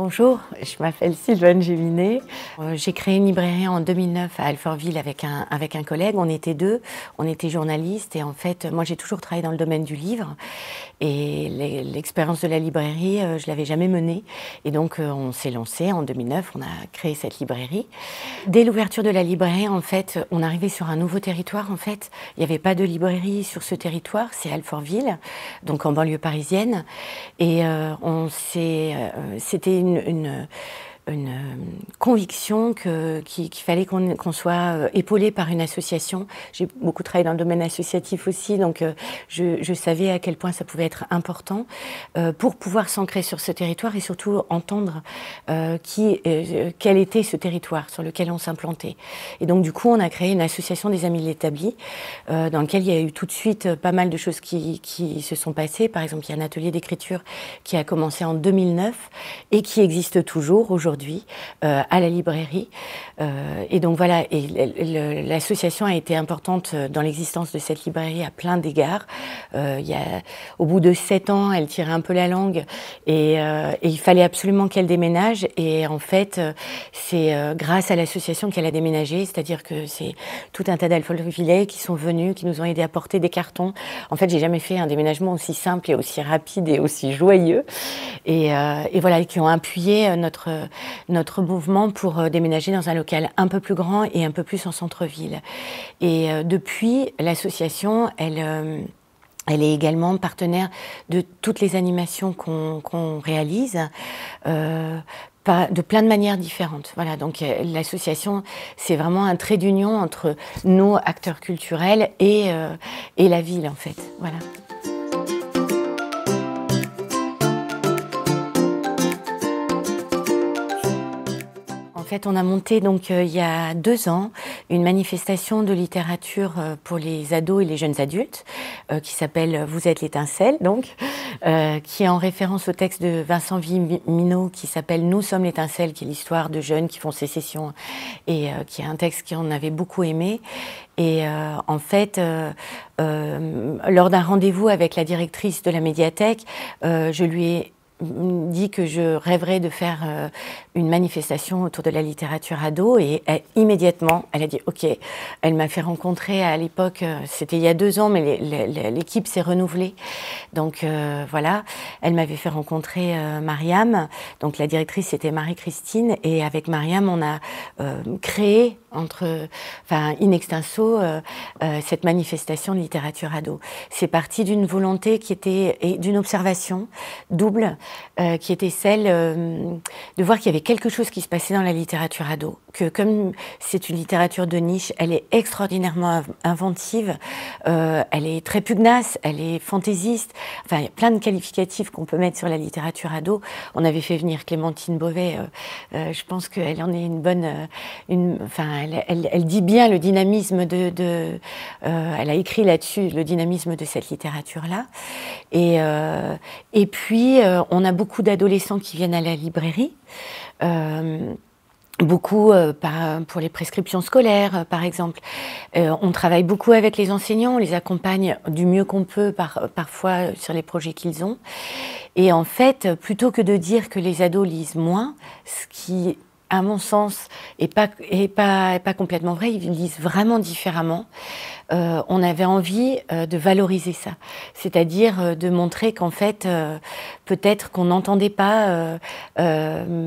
Bonjour, je m'appelle Sylvaine Géminet. J'ai créé une librairie en 2009 à Alfortville avec un collègue. On était deux, on était journalistes et en fait, moi j'ai toujours travaillé dans le domaine du livre et l'expérience de la librairie, je l'avais jamais menée. Et donc on s'est lancé en 2009, on a créé cette librairie. Dès l'ouverture de la librairie, en fait, on arrivait sur un nouveau territoire. En fait, il n'y avait pas de librairie sur ce territoire, c'est Alfortville, donc en banlieue parisienne. Et c'était une conviction qu'il fallait qu'on soit épaulé par une association. J'ai beaucoup travaillé dans le domaine associatif aussi, donc je savais à quel point ça pouvait être important pour pouvoir s'ancrer sur ce territoire et surtout entendre quel était ce territoire sur lequel on s'implantait. Et donc du coup, on a créé une association des Amis de l'Établi dans laquelle il y a eu tout de suite pas mal de choses qui se sont passées. Par exemple, il y a un atelier d'écriture qui a commencé en 2009 et qui existe toujours aujourd'hui à la librairie. Et donc voilà, et l'association a été importante dans l'existence de cette librairie à plein d'égards. Au bout de 7 ans, elle tirait un peu la langue et il fallait absolument qu'elle déménage. Et en fait, c'est grâce à l'association qu'elle a déménagé, c'est-à-dire que c'est tout un tas d'Alfortvillais qui sont venus, qui nous ont aidés à porter des cartons. En fait, j'ai jamais fait un déménagement aussi simple et aussi rapide et aussi joyeux. Et voilà, qui ont appuyé notre mouvement pour déménager dans un local un peu plus grand et un peu plus en centre-ville. Et depuis, l'association, elle est également partenaire de toutes les animations qu'on réalise. De plein de manières différentes. Voilà, donc l'association, c'est vraiment un trait d'union entre nos acteurs culturels et la ville, en fait. Voilà. En fait, on a monté donc il y a 2 ans une manifestation de littérature pour les ados et les jeunes adultes qui s'appelle Vous êtes l'étincelle, donc qui est en référence au texte de Vincent Vimino qui s'appelle Nous sommes l'étincelle, qui est l'histoire de jeunes qui font sécession et qui est un texte qu'on avait beaucoup aimé. Et en fait, lors d'un rendez-vous avec la directrice de la médiathèque, je lui ai dit que je rêverais de faire une manifestation autour de la littérature ado et immédiatement elle a dit ok. Elle m'a fait rencontrer à l'époque, c'était il y a 2 ans, mais l'équipe s'est renouvelée, donc voilà, elle m'avait fait rencontrer Mariam, donc la directrice c'était Marie-Christine, et avec Mariam on a créé in extenso cette manifestation de littérature ado. C'est parti d'une volonté qui était, et d'une observation double, qui était celle de voir qu'il y avait quelque chose qui se passait dans la littérature ado, que comme c'est une littérature de niche, elle est extraordinairement inventive, elle est très pugnace, elle est fantaisiste, enfin il y a plein de qualificatifs qu'on peut mettre sur la littérature ado. On avait fait venir Clémentine Beauvais, je pense qu'elle en est une bonne, elle dit bien le dynamisme elle a écrit là-dessus le dynamisme de cette littérature-là. Et puis, on a beaucoup d'adolescents qui viennent à la librairie. Beaucoup pour les prescriptions scolaires, par exemple. On travaille beaucoup avec les enseignants, on les accompagne du mieux qu'on peut parfois sur les projets qu'ils ont. Et en fait, plutôt que de dire que les ados lisent moins, ce qui, à mon sens, est pas complètement vrai, ils lisent vraiment différemment. On avait envie de valoriser ça, c'est-à-dire de montrer qu'en fait, peut-être qu'on n'entendait pas ce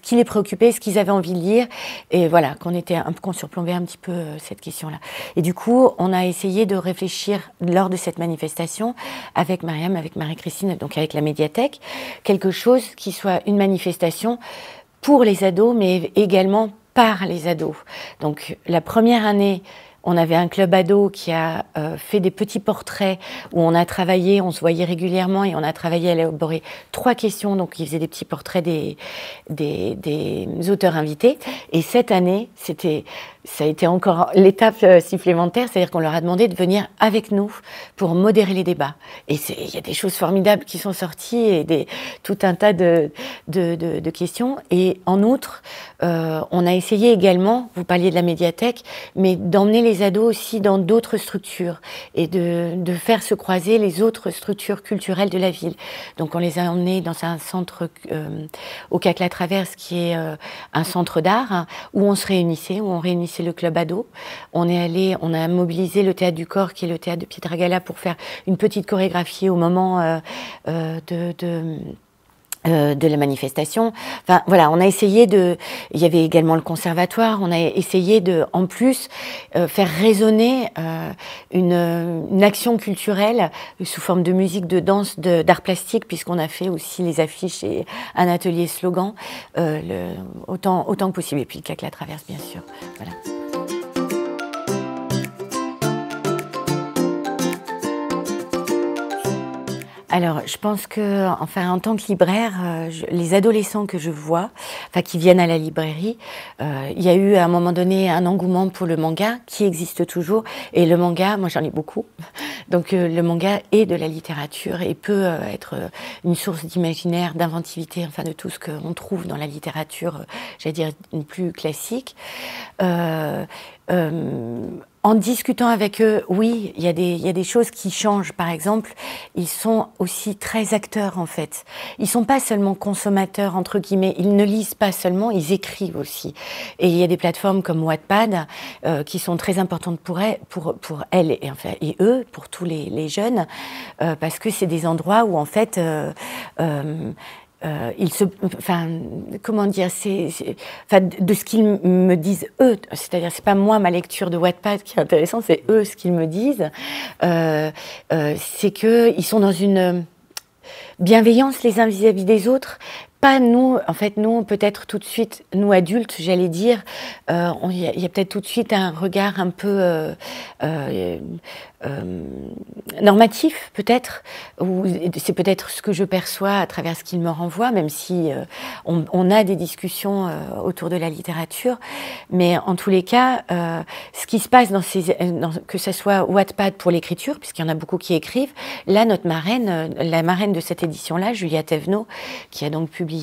qui les préoccupait, ce qu'ils avaient envie de lire, et voilà, qu'on surplombait un petit peu cette question-là. Et du coup, on a essayé de réfléchir lors de cette manifestation avec Mariam, avec Marie-Christine, donc avec la médiathèque, quelque chose qui soit une manifestation pour les ados, mais également par les ados. Donc la première année, on avait un club ado qui a fait des petits portraits où on a travaillé, on se voyait régulièrement et on a travaillé à élaborer 3 questions, donc ils faisaient des petits portraits des auteurs invités. Et cette année, c'était ça a été encore l'étape supplémentaire, c'est-à-dire qu'on leur a demandé de venir avec nous pour modérer les débats. Et il y a des choses formidables qui sont sorties et tout un tas de questions. Et en outre, on a essayé également, vous parliez de la médiathèque, mais d'emmener les ados aussi dans d'autres structures et de faire se croiser les autres structures culturelles de la ville. Donc on les a emmenés dans un centre au Cac-la-Traverse qui est un centre d'art hein, où on se réunissait, où on réunissait le club ado. On a mobilisé le théâtre du corps qui est le théâtre de Pietragala pour faire une petite chorégraphie au moment de la manifestation. Enfin, voilà, on a essayé il y avait également le conservatoire, on a essayé en plus, faire résonner une action culturelle sous forme de musique, de danse, d'art plastique, puisqu'on a fait aussi les affiches et un atelier slogan, autant que possible. Et puis le Cac-la-Traverse, bien sûr. Voilà. Alors, je pense que, enfin, en tant que libraire, les adolescents que je vois, enfin, qui viennent à la librairie, il y a eu à un moment donné un engouement pour le manga qui existe toujours. Et le manga, moi, j'en ai beaucoup. Donc, le manga est de la littérature et peut être une source d'imaginaire, d'inventivité, enfin, de tout ce qu'on trouve dans la littérature, j'allais dire, plus classique. En discutant avec eux, oui, il y a des choses qui changent. Par exemple, ils sont aussi très acteurs, en fait. Ils sont pas seulement consommateurs, entre guillemets. Ils ne lisent pas seulement, ils écrivent aussi. Et il y a des plateformes comme Wattpad qui sont très importantes pour elles et eux, pour tous les jeunes, parce que c'est des endroits où, en fait, enfin, comment dire, enfin, de ce qu'ils me disent eux, c'est-à-dire c'est pas moi ma lecture de Wattpad qui est intéressante, c'est eux ce qu'ils me disent, c'est que ils sont dans une bienveillance les uns vis-à-vis des autres. Pas nous, en fait, nous, peut-être tout de suite, nous adultes, j'allais dire, il y a peut-être tout de suite un regard un peu normatif, peut-être, ou c'est peut-être ce que je perçois à travers ce qu'il me renvoie, même si on a des discussions autour de la littérature. Mais en tous les cas, ce qui se passe que ce soit Wattpad pour l'écriture, puisqu'il y en a beaucoup qui écrivent, là, notre marraine, la marraine de cette édition-là, Julia Thévenot, qui a donc publié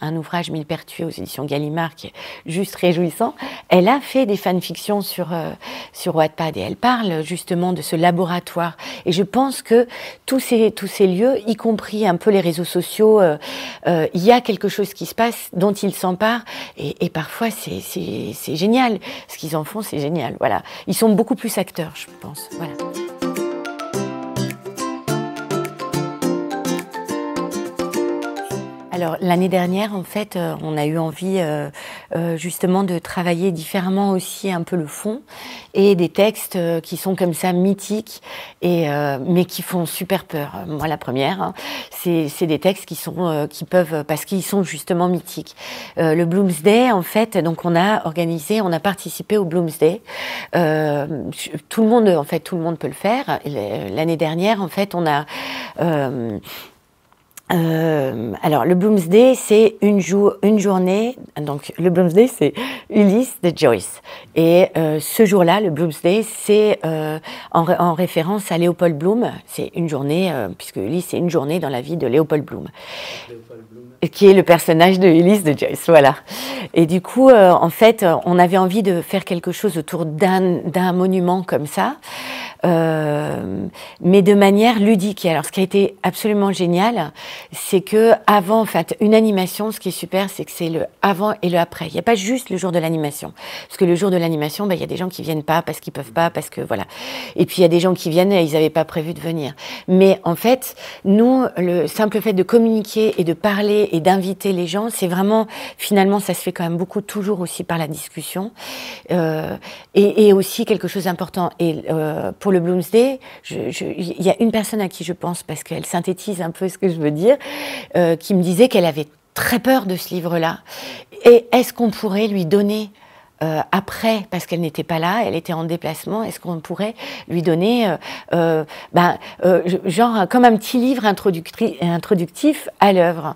un ouvrage Millepertuis aux éditions Gallimard qui est juste réjouissant. Elle a fait des fanfictions sur Wattpad et elle parle justement de ce laboratoire. Et je pense que tous ces lieux, y compris un peu les réseaux sociaux, il y a quelque chose qui se passe dont ils s'emparent et parfois c'est génial. Ce qu'ils en font, c'est génial. Voilà. Ils sont beaucoup plus acteurs, je pense. Voilà. Alors, l'année dernière, en fait, on a eu envie justement de travailler différemment aussi un peu le fond et des textes qui sont comme ça mythiques mais qui font super peur. Moi, la première, hein, c'est des textes qui peuvent, parce qu'ils sont justement mythiques. Le Bloomsday, en fait, donc on a participé au Bloomsday. Tout le monde peut le faire. L'année dernière, en fait, on a alors, le Bloomsday, c'est une journée. Donc, le Bloomsday, c'est Ulysse de Joyce. Et ce jour-là, le Bloomsday, c'est en référence à Léopold Bloom. C'est une journée, puisque Ulysse, c'est une journée dans la vie de Léopold Bloom. Qui est le personnage de Ulysse de Joyce, voilà. Et du coup, en fait, on avait envie de faire quelque chose autour d'un monument comme ça, mais de manière ludique. Et alors, ce qui a été absolument génial, c'est que avant, en fait, une animation, ce qui est super, c'est que c'est le avant et le après. Il n'y a pas juste le jour de l'animation, parce que le jour de l'animation, il y a des gens qui viennent pas parce qu'ils peuvent pas, parce que voilà. Et puis il y a des gens qui viennent et ils n'avaient pas prévu de venir. Mais en fait, nous, le simple fait de communiquer et de parler et d'inviter les gens, c'est vraiment, finalement, ça se fait quand même beaucoup, toujours aussi par la discussion, et aussi quelque chose d'important. Et pour le Bloomsday, il y a une personne à qui je pense, parce qu'elle synthétise un peu ce que je veux dire, qui me disait qu'elle avait très peur de ce livre-là. Et est-ce qu'on pourrait lui donner après, parce qu'elle n'était pas là, elle était en déplacement, est-ce qu'on pourrait lui donner, genre comme un petit livre introductif à l'œuvre.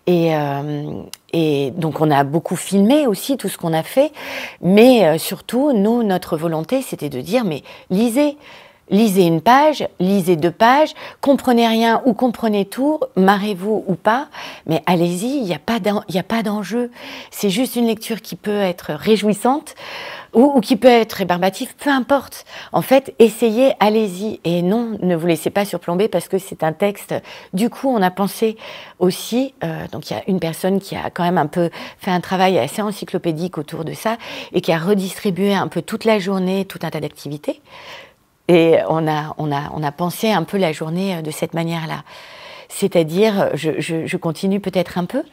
Et donc on a beaucoup filmé aussi tout ce qu'on a fait, mais surtout, nous, notre volonté, c'était de dire, mais lisez. Lisez une page, lisez 2 pages, comprenez rien ou comprenez tout, marrez-vous ou pas, mais allez-y, il n'y a pas d'enjeu. C'est juste une lecture qui peut être réjouissante ou qui peut être rébarbative, peu importe. En fait, essayez, allez-y. Et non, ne vous laissez pas surplomber parce que c'est un texte. Du coup, on a pensé aussi, donc il y a une personne qui a quand même un peu fait un travail assez encyclopédique autour de ça et qui a redistribué un peu toute la journée, tout un tas d'activités. Et on a pensé un peu la journée de cette manière-là. C'est-à-dire, je continue peut-être un peu,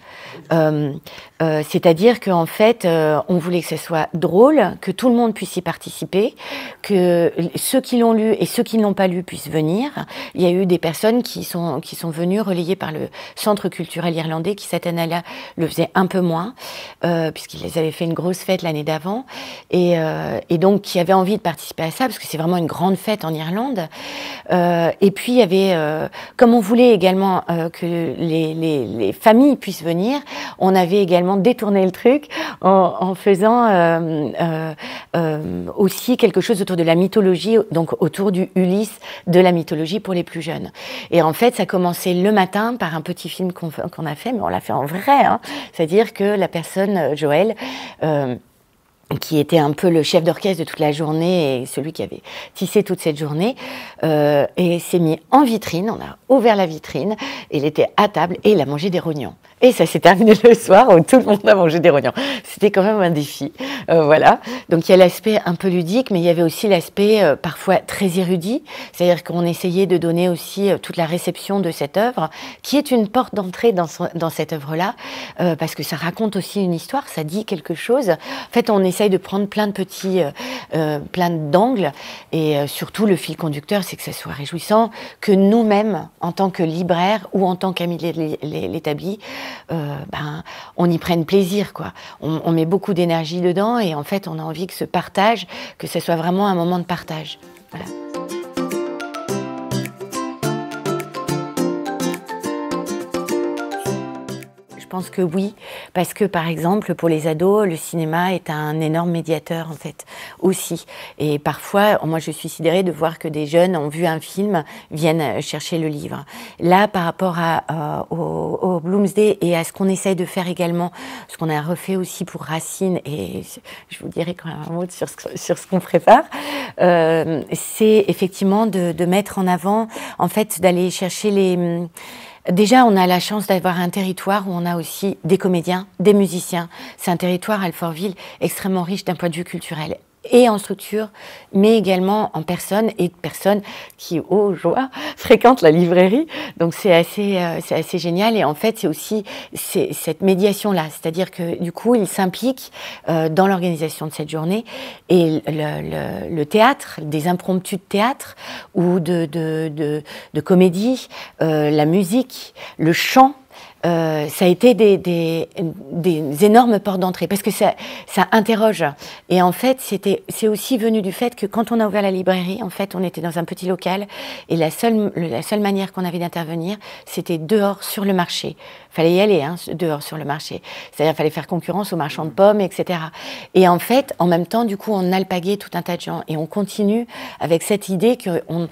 c'est-à-dire qu'en fait, on voulait que ce soit drôle, que tout le monde puisse y participer, que ceux qui l'ont lu et ceux qui ne l'ont pas lu puissent venir. Il y a eu des personnes qui sont venues relayées par le Centre culturel irlandais, qui cette année-là le faisait un peu moins, puisqu'ils avaient fait une grosse fête l'année d'avant, et donc qui avaient envie de participer à ça, parce que c'est vraiment une grande fête en Irlande. Et puis il y avait, comme on voulait également que les familles puissent venir, on avait également détourné le truc en faisant aussi quelque chose autour de la mythologie, donc autour du Ulysse, de la mythologie pour les plus jeunes. Et en fait, ça commençait le matin par un petit film qu'on a fait, mais on l'a fait en vrai, hein. C'est-à-dire que la personne, Joël, qui était un peu le chef d'orchestre de toute la journée et celui qui avait tissé toute cette journée, et s'est mis en vitrine, on a ouvert la vitrine, et il était à table et il a mangé des rognons. Et ça s'est terminé le soir où tout le monde a mangé des rognons. C'était quand même un défi. Voilà. Donc il y a l'aspect un peu ludique, mais il y avait aussi l'aspect parfois très érudit. C'est-à-dire qu'on essayait de donner aussi toute la réception de cette œuvre, qui est une porte d'entrée dans cette œuvre-là, parce que ça raconte aussi une histoire, ça dit quelque chose. En fait, on essaye de prendre plein de petits, plein d'angles, et surtout le fil conducteur, c'est que ça soit réjouissant, que nous-mêmes, en tant que libraires ou en tant qu'amis de l'établi, on y prenne plaisir, quoi. On met beaucoup d'énergie dedans et en fait, on a envie que ce partage, que ce soit vraiment un moment de partage. Voilà. Je pense que oui, parce que par exemple pour les ados, le cinéma est un énorme médiateur en fait aussi. Et parfois, moi je suis sidérée de voir que des jeunes ont vu un film, viennent chercher le livre. Là, par rapport au Bloomsday et à ce qu'on essaye de faire également, ce qu'on a refait aussi pour Racine, et je vous dirai quand même un mot sur ce qu'on prépare, c'est effectivement de mettre en avant, en fait, d'aller chercher les... Déjà, on a la chance d'avoir un territoire où on a aussi des comédiens, des musiciens. C'est un territoire, Alfortville, extrêmement riche d'un point de vue culturel et en structure, mais également en personnes et personnes qui, oh joie, fréquentent la librairie. Donc c'est assez génial. Et en fait, c'est aussi cette médiation-là, c'est-à-dire que du coup, ils s'impliquent dans l'organisation de cette journée. Et le théâtre, des impromptus de théâtre ou de comédie, la musique, le chant, ça a été des énormes portes d'entrée parce que ça interroge. Et en fait, c'est aussi venu du fait que quand on a ouvert la librairie, en fait, on était dans un petit local et la seule manière qu'on avait d'intervenir, c'était dehors sur le marché. Fallait y aller, hein, dehors sur le marché. C'est-à-dire, fallait faire concurrence aux marchands de pommes, etc. Et en fait, en même temps, du coup, on alpaguait tout un tas de gens et on continue avec cette idée qu'on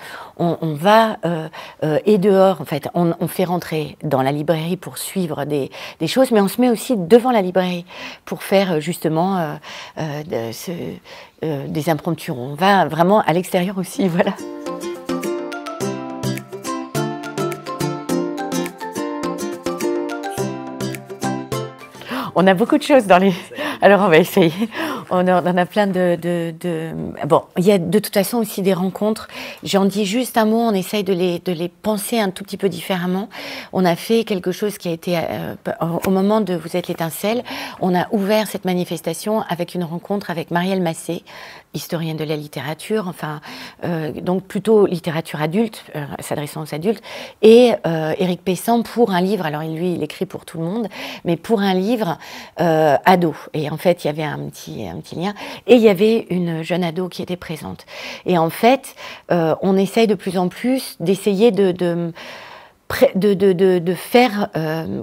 va et dehors, en fait, on fait rentrer dans la librairie pour suivre des choses, mais on se met aussi devant la librairie pour faire justement des impromptus. On va vraiment à l'extérieur aussi, voilà. On a beaucoup de choses dans les... Alors, on va essayer. On en a plein Bon, il y a de toute façon aussi des rencontres. J'en dis juste un mot, on essaye de les penser un tout petit peu différemment. On a fait quelque chose qui a été... au moment de Vous êtes l'étincelle, on a ouvert cette manifestation avec une rencontre avec Marielle Massé, historienne de la littérature, enfin, donc plutôt littérature adulte, s'adressant aux adultes, et Éric Pessan pour un livre, alors lui il écrit pour tout le monde, mais pour un livre ado. Et en fait il y avait un petit lien, et il y avait une jeune ado qui était présente. Et en fait on essaye de plus en plus d'essayer de faire,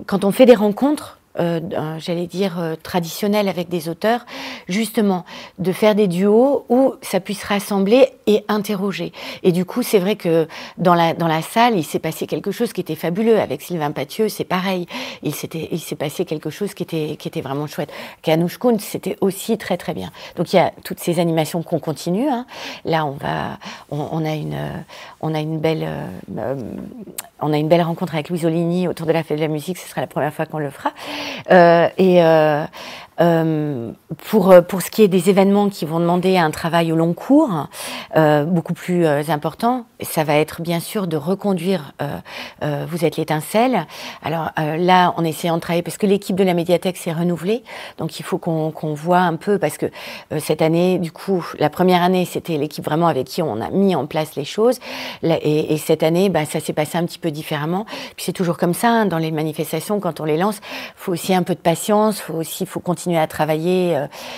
quand on fait des rencontres, j'allais dire traditionnelles avec des auteurs, justement de faire des duos où ça puisse rassembler et interroger. Et du coup, c'est vrai que dans la salle, il s'est passé quelque chose qui était fabuleux. Avec Sylvain Pathieu, c'est pareil. Il s'est passé quelque chose qui était vraiment chouette. Qu'Anouche Kuntz, c'était aussi très très bien. Donc il y a toutes ces animations qu'on continue. Hein. Là, on a une belle rencontre avec Louise Oligny autour de la fête de la musique. Ce sera la première fois qu'on le fera. Pour ce qui est des événements qui vont demander un travail au long cours, beaucoup plus important, ça va être bien sûr de reconduire Vous êtes l'étincelle. Alors là, en essayant de travailler, parce que l'équipe de la médiathèque s'est renouvelée, donc il faut qu'on voit un peu, parce que cette année, du coup, la première année, c'était l'équipe vraiment avec qui on a mis en place les choses, et cette année, ça s'est passé un petit peu différemment. Puis c'est toujours comme ça, hein, dans les manifestations, quand on les lance, faut aussi un peu de patience, faut continuer à travailler,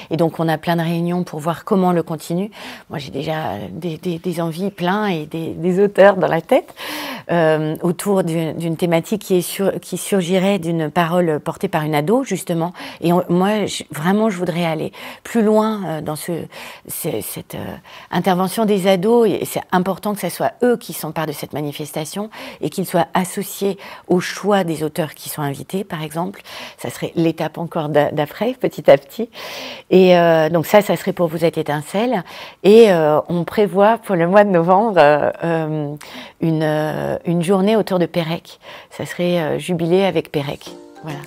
et donc on a plein de réunions pour voir comment le continue. Moi j'ai déjà des envies plein et des auteurs dans la tête autour d'une thématique qui surgirait d'une parole portée par une ado justement, et moi vraiment je voudrais aller plus loin dans cette intervention des ados, et c'est important que ce soit eux qui s'emparent de cette manifestation et qu'ils soient associés au choix des auteurs qui sont invités par exemple. Ça serait l'étape encore d'après, petit à petit. Et donc ça serait pour Vous êtes l'étincelle. Et on prévoit pour le mois de novembre une journée autour de Pérec. Ça serait jubilé avec Pérec. Voilà.